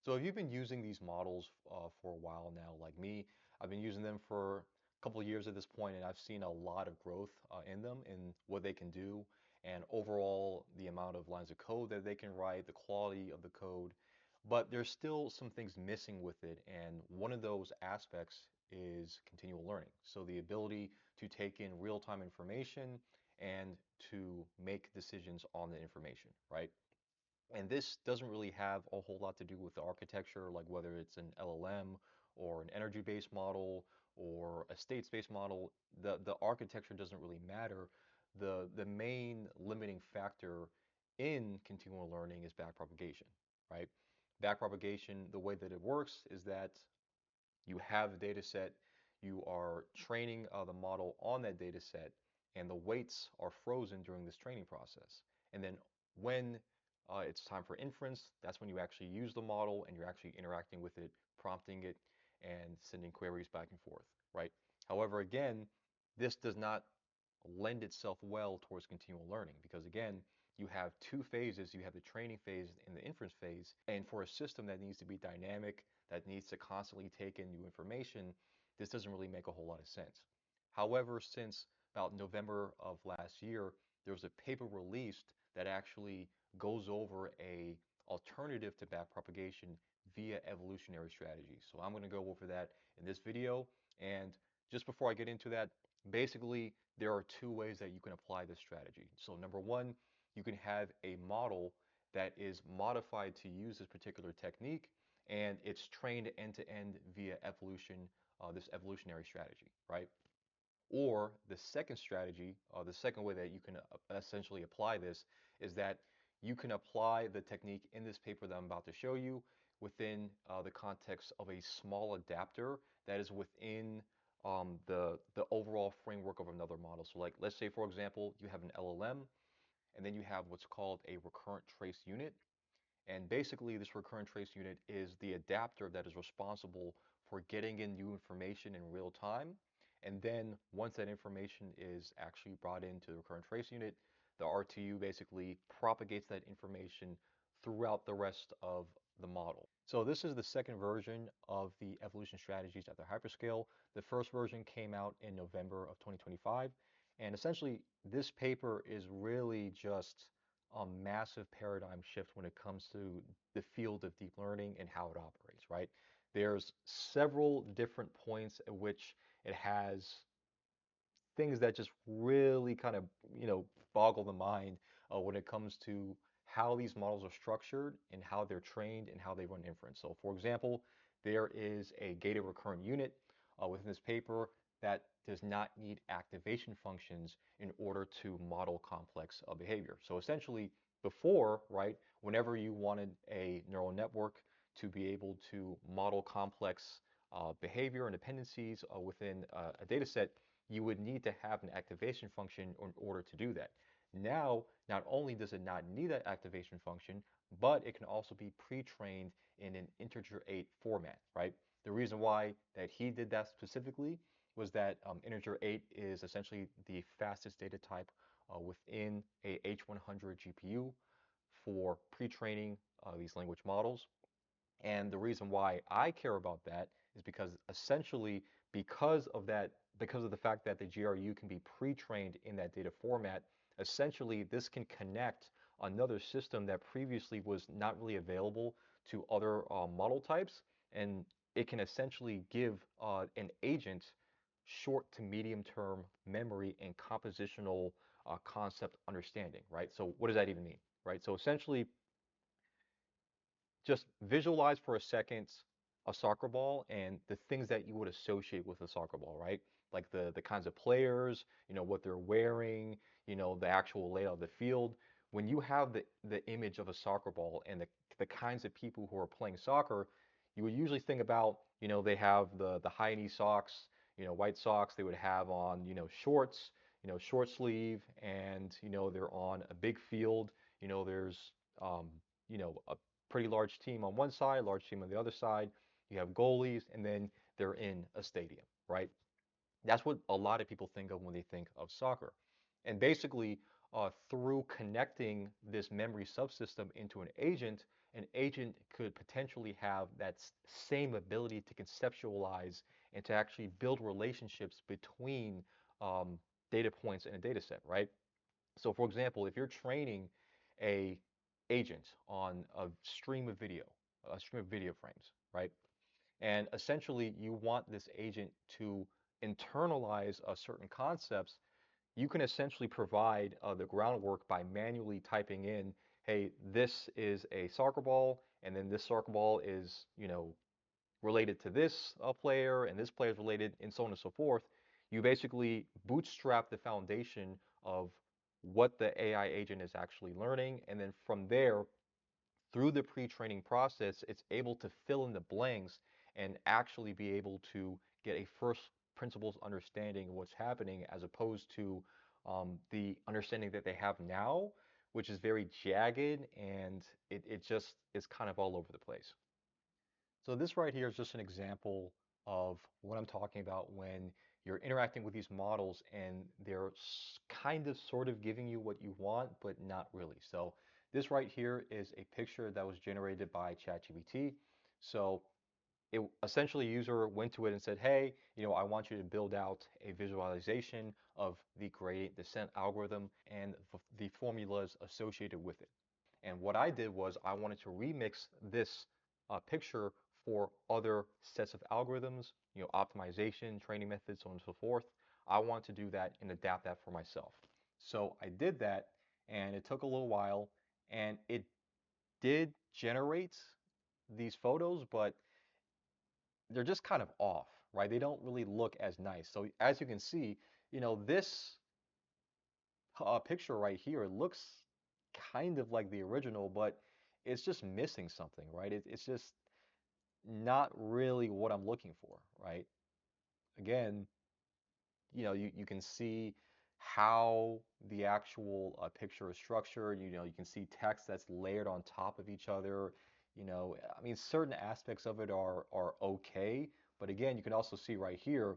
So if you've been using these models for a while now, like me, I've been using them for a couple of years at this point, and I've seen a lot of growth in them, in what they can do, and overall the amount of lines of code that they can write, the quality of the code. But there's still some things missing with it, and one of those aspects is continual learning. So the ability to take in real-time information and to make decisions on the information, right? And this doesn't really have a whole lot to do with the architecture, like whether it's an LLM or an energy-based model or a state-based model. The architecture doesn't really matter. The main limiting factor in continual learning is backpropagation, right? Backpropagation, the way that it works is that you have a data set, you are training the model on that data set, and the weights are frozen during this training process. And then when it's time for inference, that's when you actually use the model and you're actually interacting with it, prompting it, and sending queries back and forth, right? However, again, this does not lend itself well towards continual learning because, again, you have two phases. You have the training phase and the inference phase. And for a system that needs to be dynamic, that needs to constantly take in new information, this doesn't really make a whole lot of sense. However, since about November of last year, there was a paper released that actually goes over a alternative to backpropagation via evolutionary strategies. So I'm going to go over that in this video. And just before I get into that, basically, there are two ways that you can apply this strategy. So number one, you can have a model that is modified to use this particular technique, and it's trained end to end via evolution, this evolutionary strategy, right? Or the second strategy, the second way that you can essentially apply this is that you can apply the technique in this paper that I'm about to show you within the context of a small adapter that is within the overall framework of another model. So like, let's say, for example, you have an LLM, and then you have what's called a recurrent trace unit. And basically, this recurrent trace unit is the adapter that is responsible for getting in new information in real time. And then once that information is actually brought into the recurrent trace unit, the RTU basically propagates that information throughout the rest of the model. So this is the second version of the evolution strategies at the hyperscale. The first version came out in November of 2025. And essentially, this paper is really just a massive paradigm shift when it comes to the field of deep learning and how it operates, right? There's several different points at which it has things that just really kind of, boggle the mind when it comes to how these models are structured and how they're trained and how they run inference. So for example, there is a gated recurrent unit within this paper that does not need activation functions in order to model complex behavior. So essentially, before, right, whenever you wanted a neural network to be able to model complex behavior and dependencies within a data set, you would need to have an activation function in order to do that. Now, not only does it not need that activation function, but it can also be pre-trained in an integer 8 format, right? The reason why that he did that specifically was that integer 8 is essentially the fastest data type within a H100 GPU for pre-training these language models. And the reason why I care about that is because essentially because of the fact that the GRU can be pre-trained in that data format, essentially this can connect another system that previously was not really available to other model types, and it can essentially give an agent short to medium term memory and compositional concept understanding, right? So what does that even mean, right? So essentially, just visualize for a second a soccer ball and the things that you would associate with a soccer ball, right? Like the kinds of players, what they're wearing, the actual layout of the field. When you have the image of a soccer ball and the kinds of people who are playing soccer, you would usually think about, they have the high knee socks, white socks. They would have on, shorts, short sleeve, and they're on a big field. There's a pretty large team on one side, large team on the other side. You have goalies, and then they're in a stadium, right? That's what a lot of people think of when they think of soccer. And basically, through connecting this memory subsystem into an agent, an agent could potentially have that same ability to conceptualize and to actually build relationships between um, data points in a data set, right? So for example, if you're training a agent on a stream of video frames, right? And essentially you want this agent to internalize certain concepts, you can essentially provide the groundwork by manually typing in, hey, this is a soccer ball, and then this soccer ball is, related to this player, and this player is related, and so on and so forth. You basically bootstrap the foundation of what the AI agent is actually learning, and then from there, through the pre-training process, it's able to fill in the blanks and actually be able to get a first principles understanding of what's happening as opposed to the understanding that they have now, which is very jagged and it just is kind of all over the place. So this right here is just an example of what I'm talking about when you're interacting with these models and they're kind of sort of giving you what you want, but not really. So this right here is a picture that was generated by ChatGPT. So it essentially a user went to it and said, hey, I want you to build out a visualization of the gradient descent algorithm and the formulas associated with it. And what I did was I wanted to remix this picture for other sets of algorithms, optimization, training methods, so on and so forth. I want to do that and adapt that for myself. So I did that, and it took a little while, and it did generate these photos, but they're just kind of off, right? They don't really look as nice. So as you can see, this picture right here looks kind of like the original, but it's just missing something, right? It's just not really what I'm looking for, right? Again, you can see how the actual picture is structured. You can see text that's layered on top of each other. I mean, certain aspects of it are okay, but again, you can also see right here,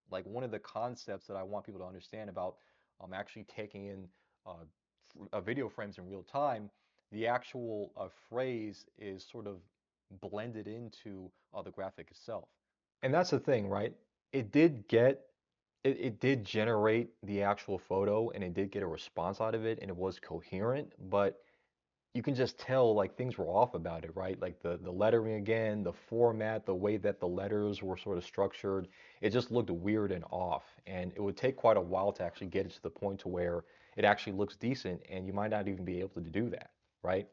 like one of the concepts that I want people to understand about actually taking in video frames in real time, the actual phrase is sort of blended into the graphic itself. And that's the thing, right? It did get it did generate the actual photo and it did get a response out of it and it was coherent, but you can just tell like things were off about it, right? Like the lettering again, the format, the way that the letters were sort of structured, it just looked weird and off. And it would take quite a while to actually get it to the point to where it actually looks decent, and you might not even be able to do that, right?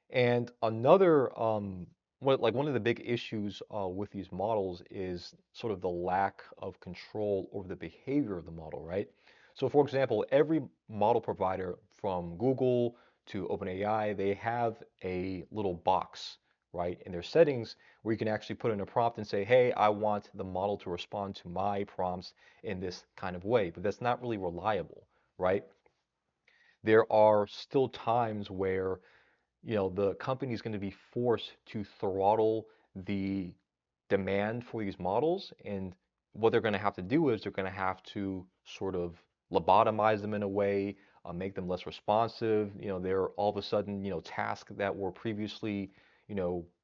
And another, one of the big issues with these models is sort of the lack of control over the behavior of the model, right? So, for example, every model provider from Google to OpenAI, they have a little box, right, in their settings where you can actually put in a prompt and say, hey, I want the model to respond to my prompts in this kind of way. But that's not really reliable, right? There are still times where the company is going to be forced to throttle the demand for these models. And what they're going to have to do is they're going to have to sort of lobotomize them in a way, make them less responsive. They're all of a sudden, tasks that were previously,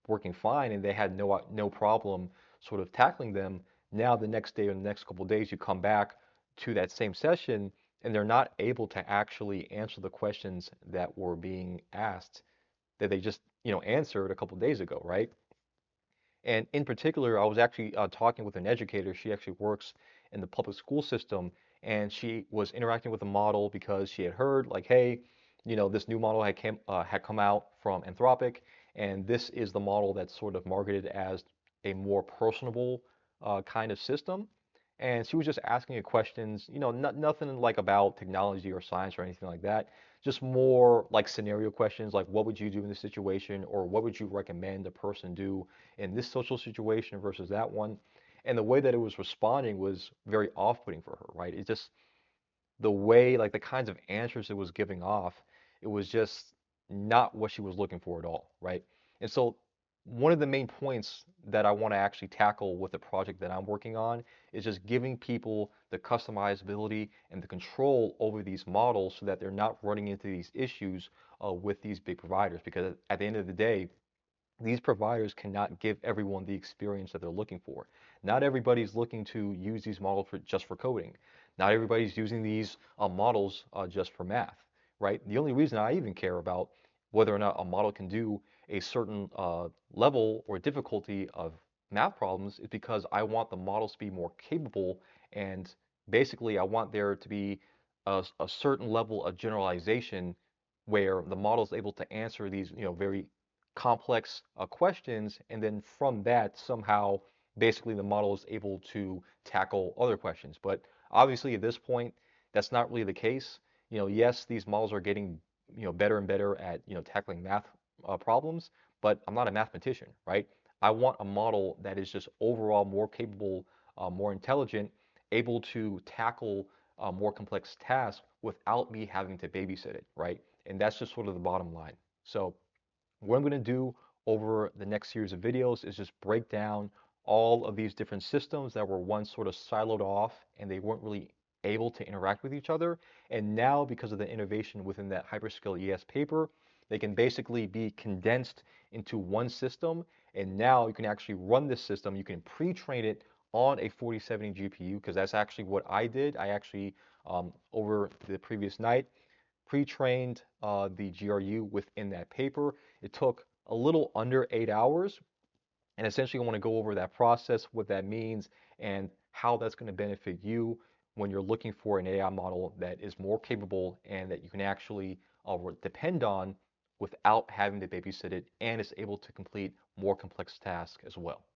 working fine and they had no problem sort of tackling them. Now the next day or the next couple of days, you come back to that same session and they're not able to actually answer the questions that were being asked that they just answered a couple of days ago, right? And in particular, I was actually talking with an educator. She actually works in the public school system, and she was interacting with a model because she had heard like, hey, this new model had come out from Anthropic, and this is the model that's sort of marketed as a more personable kind of system. And she was just asking it questions, nothing like about technology or science or anything like that, just more like scenario questions, like what would you do in this situation, or what would you recommend a person do in this social situation versus that one. And the way that it was responding was very off-putting for her, right? It just the way, like the kinds of answers it was giving off, it was just not what she was looking for at all, right? And so one of the main points that I want to actually tackle with the project that I'm working on is just giving people the customizability and the control over these models so that they're not running into these issues with these big providers. Because at the end of the day, these providers cannot give everyone the experience that they're looking for. Not everybody's looking to use these models just for coding. Not everybody's using these models just for math, right? The only reason I even care about whether or not a model can do a certain level or difficulty of math problems is because I want the models to be more capable, and basically I want there to be a certain level of generalization where the model is able to answer these, very complex questions, and then from that, somehow, basically, the model is able to tackle other questions. But obviously, at this point, that's not really the case. Yes, these models are getting, better and better at, tackling math problems, but I'm not a mathematician, right? I want a model that is just overall more capable, more intelligent, able to tackle more complex tasks without me having to babysit it, right? And that's just sort of the bottom line. So what I'm going to do over the next series of videos is just break down all of these different systems that were once sort of siloed off and they weren't really able to interact with each other. And now, because of the innovation within that hyperscale ES paper, they can basically be condensed into one system. And now you can actually run this system. You can pre-train it on a 4070 GPU, because that's actually what I did. I actually, over the previous night, pre-trained the GRU within that paper. It took a little under 8 hours. And essentially, I want to go over that process, what that means, and how that's going to benefit you when you're looking for an AI model that is more capable and that you can actually depend on without having to babysit it and is able to complete more complex tasks as well.